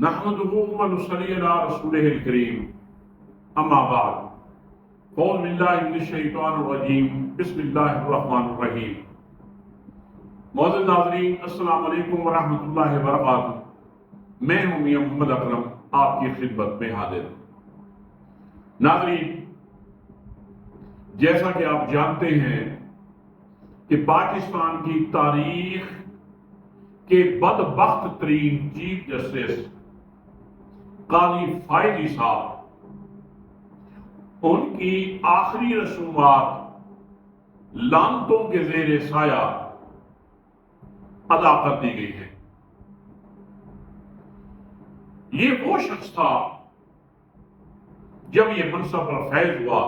نحمده ونصلي على رسوله الكريم اما بعد اعوذ باللہ من الشیطان الرجیم بسم اللہ الرحمن الرحیم۔ معزز ناظرین السلام علیکم ورحمۃ اللہ وبرکاتہ۔ میں ہوں میاں محمد اکرم آپ کی خدمت میں حاضر۔ ناظرین، جیسا کہ آپ جانتے ہیں کہ پاکستان کی تاریخ کے بدبخت ترین چیف جسٹس قاضی فائزی صاحب، ان کی آخری رسومات لعنتوں کے زیر سایہ ادا کر دی گئی ہے۔ یہ وہ شخص تھا جب یہ منصب پر فیض ہوا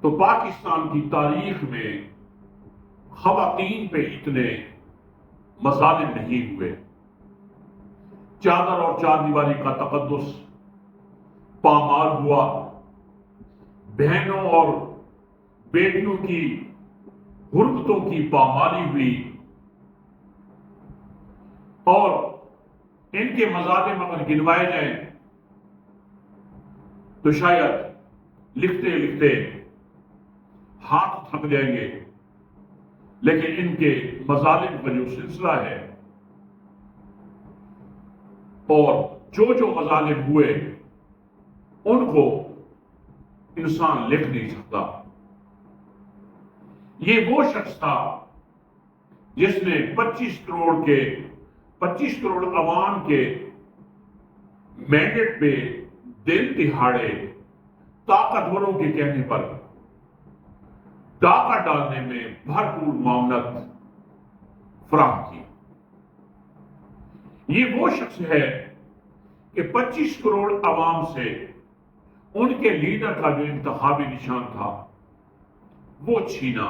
تو پاکستان کی تاریخ میں خواتین پہ اتنے مظالم نہیں ہوئے۔ چادر اور چار دیواری کا تقدس پامال ہوا، بہنوں اور بیٹیوں کی حرمتوں کی پامالی ہوئی، اور ان کے مظالم اگر گنوائے جائیں تو شاید لکھتے لکھتے ہاتھ تھک جائیں گے، لیکن ان کے مظالم کا جو سلسلہ ہے اور جو مظالم ہوئے ان کو انسان لکھ نہیں سکتا۔ یہ وہ شخص تھا جس نے 25 کروڑ عوام کے مینڈیٹ پہ دن دہاڑے طاقتوروں کے کہنے پر ڈاکہ ڈالنے میں بھرپور معاونت فراہم کی۔ یہ وہ شخص ہے کہ 25 کروڑ عوام سے ان کے لیڈر کا جو انتخابی نشان تھا وہ چھینا،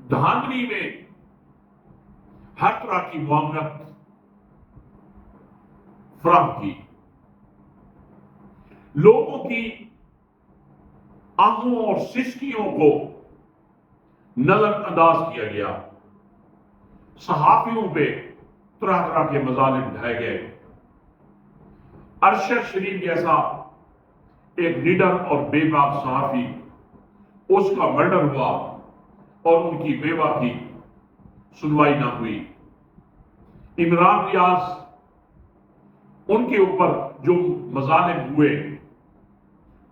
دھاندلی میں ہر طرح کی معاونت فراہم کی، لوگوں کی آہوں اور سسکیوں کو نظر انداز کیا گیا، صحافیوں پہ طرح طرح کے مظالم ڈھائے گئے۔ ارشد شریف جیسا ایک لیڈر اور بے باک صحافی، اس کا مرڈر ہوا اور ان کی بیوہ کی سنوائی نہ ہوئی۔ عمران ریاض، ان کے اوپر جو مظالم ہوئے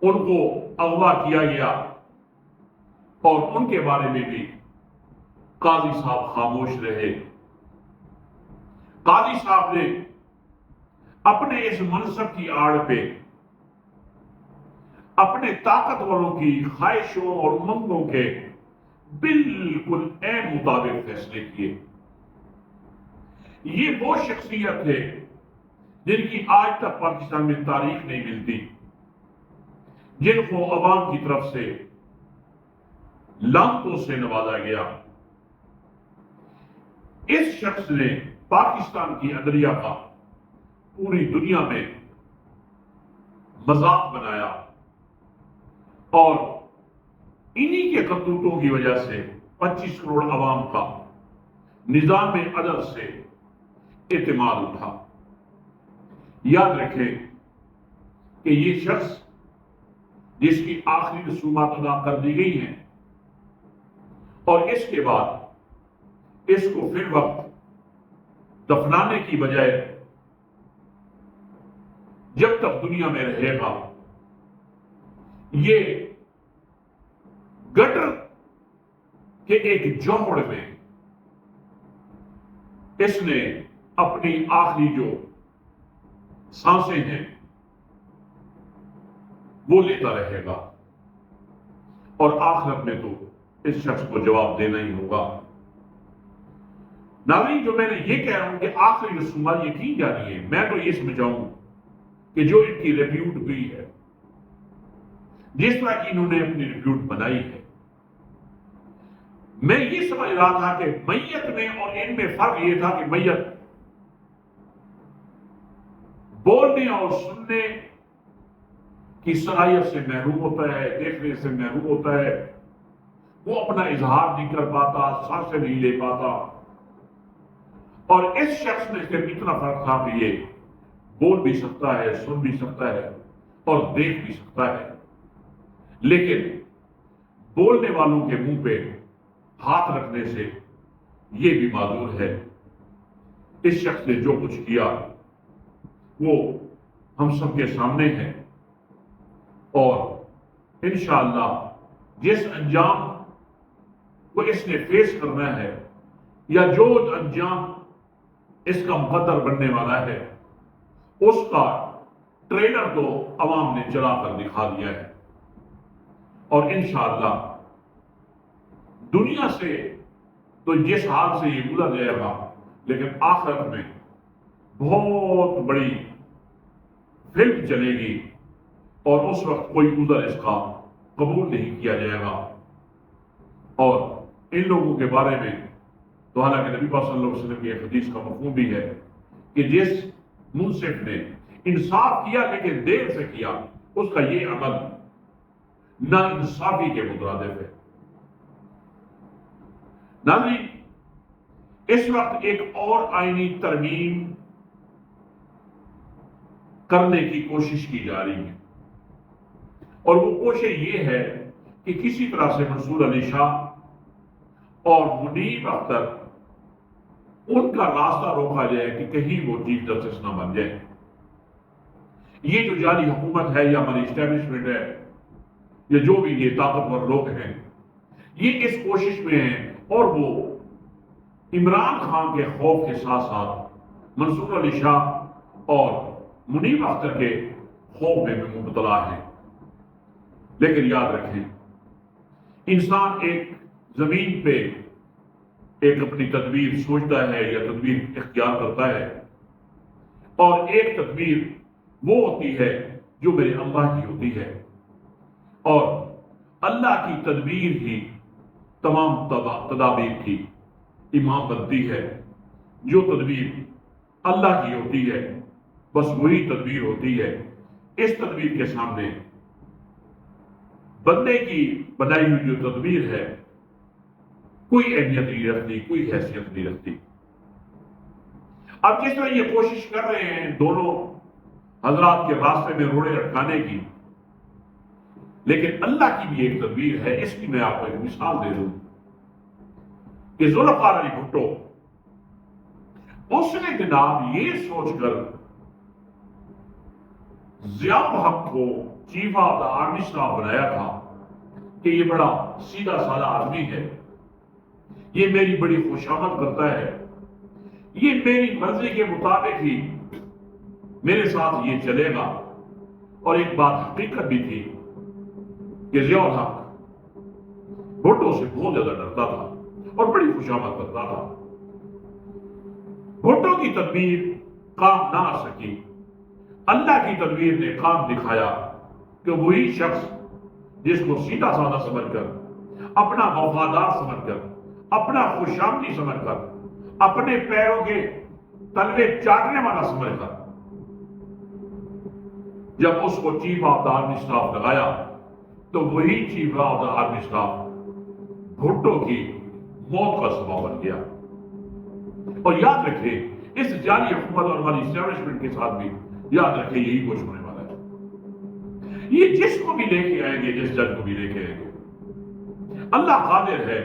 ان کو اغوا کیا گیا اور ان کے بارے میں بھی قاضی صاحب خاموش رہے۔ قاضی صاحب نے اپنے اس منصب کی آڑ پہ اپنے طاقتوروں کی خواہشوں اور امنگوں کے بالکل عین مطابق فیصلے کیے۔ یہ وہ شخصیت ہے جن کی آج تک پاکستان میں تاریخ نہیں ملتی، جن کو عوام کی طرف سے لعنتوں سے نوازا گیا۔ اس شخص نے پاکستان کی عدلیہ کا پوری دنیا میں مذاق بنایا، اور انہی کے کرتوتوں کی وجہ سے 25 کروڑ عوام کا نظام عدل سے اعتماد اٹھا۔ یاد رکھیں کہ یہ شخص جس کی آخری رسومات ادا کر دی گئی ہیں اور اس کے بعد اس کو فی الوقت دفنانے کی بجائے جب تک دنیا میں رہے گا یہ گٹر کے ایک جوہڑ میں اس نے اپنی آخری جو سانسیں ہیں وہ لیتا رہے گا، اور آخرت میں تو اس شخص کو جواب دینا ہی ہوگا۔ ناظرین، جو میں نے یہ کہہ رہا ہوں کہ آخری رسومات یہ کی جا رہی ہے، میں تو یہ سمجھاؤں کہ جو ان کی ریپیوٹ ہوئی ہے، جس طرح کی انہوں نے اپنی ریپیوٹ بنائی ہے، میں یہ سمجھ رہا تھا کہ میت میں اور ان میں فرق یہ تھا کہ میت بولنے اور سننے کی صلاحیت سے محروم ہوتا ہے، دیکھنے سے محروم ہوتا ہے، وہ اپنا اظہار نہیں کر پاتا، سانسیں نہیں لے پاتا۔ اور اس شخص میں صرف اتنا فرق تھا کہ یہ بول بھی سکتا ہے، سن بھی سکتا ہے اور دیکھ بھی سکتا ہے، لیکن بولنے والوں کے منہ پہ ہاتھ رکھنے سے یہ بھی معذور ہے۔ اس شخص نے جو کچھ کیا وہ ہم سب کے سامنے ہے، اور انشاءاللہ جس انجام کو اس نے فیس کرنا ہے یا جو انجام اس کا مقدر بننے والا ہے، اس کا ٹریلر تو عوام نے چلا کر دکھا دیا ہے، اور انشاءاللہ دنیا سے تو جس حال سے یہ گزر جائے گا، لیکن آخرت میں بہت بڑی فلم چلے گی، اور اس وقت کوئی عذر اس کا قبول نہیں کیا جائے گا۔ اور ان لوگوں کے بارے میں تو حالانکہ نبی پاک صلی اللہ علیہ وسلم کی ایک حدیث کا مفہوم بھی ہے کہ جس منصف نے انصاف کیا لیکن دیر سے کیا، اس کا یہ عمل نا انصافی کے مترادف ہے۔ ناظرین، اس وقت ایک اور آئینی ترمیم کرنے کی کوشش کی جا رہی ہے، اور وہ کوشش یہ ہے کہ کسی طرح سے منصور علی شاہ اور منیب اختر ان کا راستہ روکا جائے کہ کہیں وہ چیف جسٹس نہ بن جائے۔ یہ جو جعلی حکومت ہے یا ہماری اسٹیبلشمنٹ ہے یا جو بھی یہ طاقتور لوگ ہیں، یہ اس کوشش میں ہیں، اور وہ عمران خان کے خوف کے ساتھ ساتھ منصور علی شاہ اور منیب اختر کے خوف میں بھی مبتلا ہے۔ لیکن یاد رکھیں، انسان ایک زمین پہ ایک اپنی تدبیر سوچتا ہے یا تدبیر اختیار کرتا ہے، اور ایک تدبیر وہ ہوتی ہے جو میرے اللہ کی ہوتی ہے، اور اللہ کی تدبیر ہی تمام تدابیر کی امام بنتی ہے۔ جو تدبیر اللہ کی ہوتی ہے بس وہی تدبیر ہوتی ہے۔ اس تدبیر کے سامنے بندے کی بنائی ہوئی جو تدبیر ہے کوئی اہمیت نہیں رکھتی، کوئی حیثیت نہیں رکھتی۔ اب جس طرح یہ کوشش کر رہے ہیں دونوں حضرات کے راستے میں روڑے اٹکانے کی، لیکن اللہ کی بھی ایک تدبیر ہے۔ اس کی میں آپ کو ایک مثال دے دوں کہ ذوالفقار علی بھٹو، اس نے جناب یہ سوچ کر ضیاء الحق کو chief of the army staff بنایا تھا کہ یہ بڑا سیدھا سادہ آدمی ہے، یہ میری بڑی خوشامد کرتا ہے، یہ میری مرضی کے مطابق ہی میرے ساتھ یہ چلے گا۔ اور ایک بات حقیقت بھی تھی کہ ضیاء الحق بھٹو سے بہت زیادہ ڈرتا تھا اور بڑی خوشامد کرتا تھا۔ بھٹو کی تدبیر کام نہ آ سکی، اللہ کی تدبیر نے کام دکھایا کہ وہی شخص جس کو سیدھا سادہ سمجھ کر، اپنا وفادار سمجھ کر، اپنا خوشامدی سمجھ کر، اپنے پیروں کے تلوے چاٹنے والا سمجھ کر، جب اس کو chief of the army staff لگایا تو وہی chief of the army staff Bhutto کی موت کا سبب بن گیا۔ اور یاد رکھیں، اس جعلی حکومت اور ہماری اسٹیبلشمنٹ کے ساتھ بھی یاد رکھیں یہی کچھ ہونے والا ہے۔ یہ جس کو بھی لے کے آئیں گے، جس جج کو بھی لے کے آئیں گے، اللہ قادر ہے۔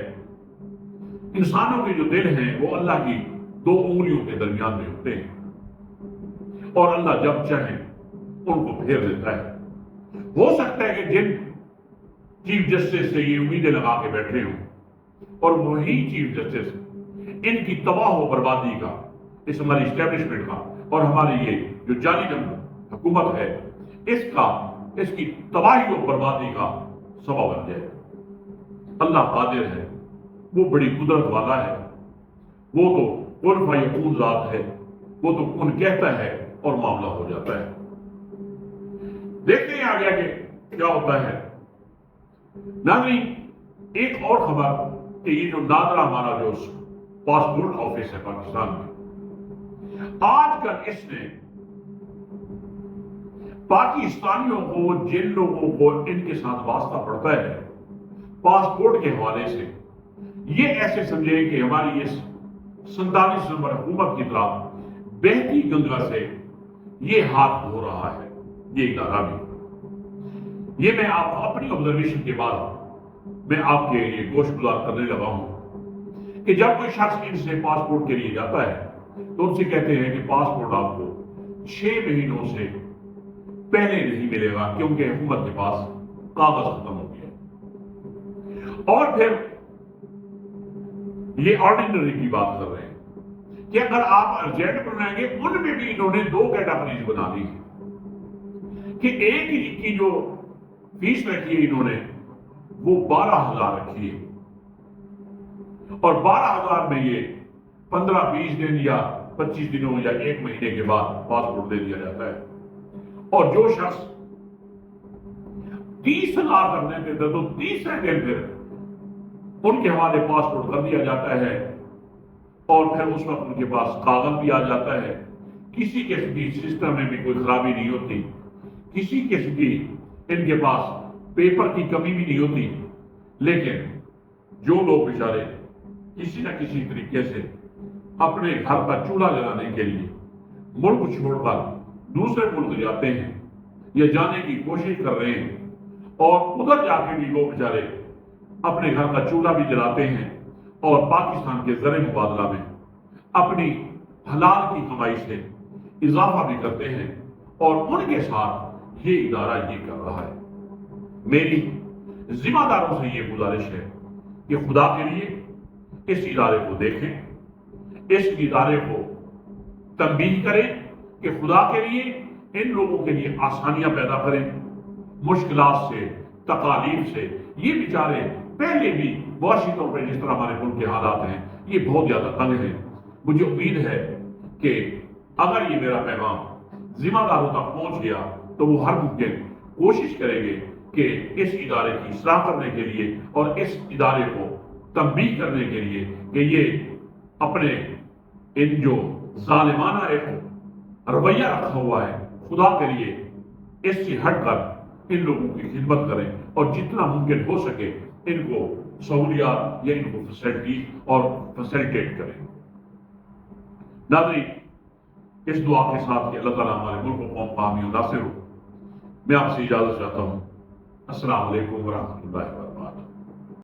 انسانوں کے جو دل ہیں وہ اللہ کی دو انگلیوں کے درمیان میں ہوتے ہیں، اور اللہ جب چاہے ان کو پھیر دیتا ہے۔ ہو سکتا ہے کہ جن چیف جسٹس سے یہ امیدیں لگا کے بیٹھے ہوں، اور وہی چیف جسٹس ان کی تباہ و بربادی کا، اس ہماری اسٹیبلشمنٹ کا اور ہماری یہ جو جعلی حکومت ہے اس کی تباہی و بربادی کا سبب بن جائے۔ اللہ قادر ہے، وہ بڑی قدرت والا ہے، وہ تو کن فیکون ذات ہے، وہ تو کن کہتا ہے اور معاملہ ہو جاتا ہے۔ دیکھتے ہیں آگے آگے کیا ہوتا ہے۔ ناظرین، ایک اور خبر کہ یہ جو نادرا ہمارا جو پاسپورٹ آفس ہے پاکستان میں، آج کل اس نے پاکستانیوں کو، جن لوگوں کو ان کے ساتھ واسطہ پڑتا ہے پاسپورٹ کے حوالے سے، یہ ایسے سمجھے کہ ہماری اس 47 نمبر حکومت کی طرح بہتی گنگا سے یہ ہاتھ دھو رہا ہے یہ ادارہ بھی۔ یہ میں آپ کو اپنی آبزرویشن کے بعد میں آپ کے لیے گوشت گزار کرنے لگا ہوں کہ جب کوئی شخص ان سے پاسپورٹ کے لیے جاتا ہے تو ان سے کہتے ہیں کہ پاسپورٹ آپ کو 6 مہینوں سے پہلے نہیں ملے گا کیونکہ حکومت کے پاس کاغذ ختم ہو گیا۔ اور پھر یہ آرڈینری کی بات کر رہے ہیں کہ اگر آپ ارجنٹ بنائیں گے ان میں بھی انہوں نے 2 کیٹیگریز بنا دی کہ ایک کی جو فیس رکھی ہے انہوں نے وہ 12,000 رکھی ہے اور 12,000 میں یہ 15-20 دن یا 25 دنوں یا 1 مہینے کے بعد پاسپورٹ دے دیا جاتا ہے۔ اور جو شخص 30,000 کر دیتے تھے تو 30 دن پھر ان کے حوالے پاسپورٹ کر دیا جاتا ہے اور پھر اس وقت ان کے پاس کاغذ بھی آ جاتا ہے، کسی قسم کی سسٹم میں بھی کوئی خرابی نہیں ہوتی، کسی قسم کی ان کے پاس پیپر کی کمی بھی نہیں ہوتی۔ لیکن جو لوگ بیچارے کسی نہ کسی طریقے سے اپنے گھر کا چولہا جلانے کے لیے ملک چھوڑ کر دوسرے ملک جاتے ہیں یا جانے کی کوشش کر رہے ہیں اور ادھر جا کے بھی وہ بیچارے اپنے گھر کا چولہا بھی جلاتے ہیں اور پاکستان کے زر مبادلہ میں اپنی حلال کی کمائی سے اضافہ بھی کرتے ہیں اور ان کے ساتھ یہ ادارہ یہ کر رہا ہے۔ میری ذمہ داروں سے یہ گزارش ہے کہ خدا کے لیے اس ادارے کو دیکھیں، اس ادارے کو تنبیہ کریں کہ خدا کے لیے ان لوگوں کے لیے آسانیاں پیدا کریں، مشکلات سے تکالیف سے۔ یہ بیچارے پہلے بھی معاشی طور پر جس طرح ہمارے ملک کے حالات ہیں یہ بہت زیادہ تنگ ہیں۔ مجھے امید ہے کہ اگر یہ میرا پیغام ذمہ داروں تک پہنچ گیا تو وہ ہر ممکن کوشش کریں گے کہ اس ادارے کی اصلاح کرنے کے لیے اور اس ادارے کو تنبیہ کرنے کے لیے کہ یہ اپنے ان جو ظالمانہ ایک رویہ رکھا ہوا ہے خدا کے لیے اس سے ہٹ کر ان لوگوں کی خدمت کریں اور جتنا ممکن ہو سکے ان کو سہولیات یا ان کو فیسلٹی اور فیسلٹیٹ کریں۔ ناظرین، اس دعا کے ساتھ کہ اللہ تعالیٰ ہمارے ملک و قوم کا حامی و ناصر ہو، میں آپ سے اجازت چاہتا ہوں۔ السلام علیکم ورحمۃ اللہ وبرکاتہ۔